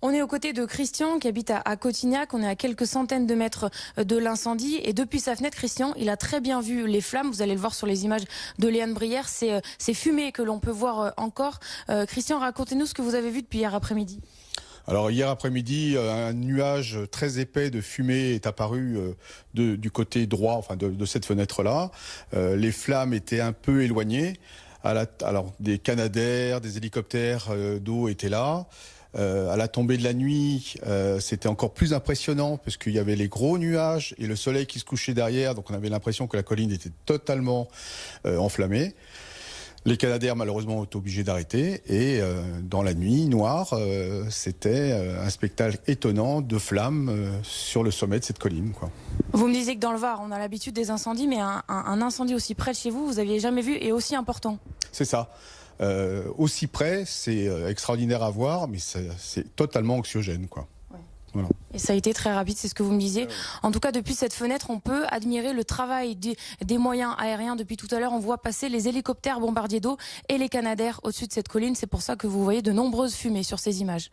On est aux côtés de Christian qui habite à Cotignac. On est à quelques centaines de mètres de l'incendie. Et depuis sa fenêtre, Christian, il a très bien vu les flammes. Vous allez le voir sur les images de Léane Brière. C'est ces fumées que l'on peut voir encore. Christian, racontez-nous ce que vous avez vu depuis hier après-midi. Alors hier après-midi, un nuage très épais de fumée est apparu du côté droit, enfin de cette fenêtre-là. Les flammes étaient un peu éloignées. Alors des canadaires, des hélicoptères d'eau étaient là. À la tombée de la nuit, c'était encore plus impressionnant parce qu'il y avait les gros nuages et le soleil qui se couchait derrière. Donc on avait l'impression que la colline était totalement enflammée. Les canadaires, malheureusement, ont été obligés d'arrêter. Et dans la nuit noire, c'était un spectacle étonnant de flammes sur le sommet de cette colline, quoi. Vous me disiez que dans le Var, on a l'habitude des incendies, mais un incendie aussi près de chez vous, vous n'aviez jamais vu et aussi important. C'est ça. Aussi près, c'est extraordinaire à voir, mais c'est totalement anxiogène, quoi. Voilà. Et ça a été très rapide, c'est ce que vous me disiez. En tout cas, depuis cette fenêtre, on peut admirer le travail des moyens aériens. Depuis tout à l'heure, on voit passer les hélicoptères bombardiers d'eau et les canadaires au-dessus de cette colline. C'est pour ça que vous voyez de nombreuses fumées sur ces images.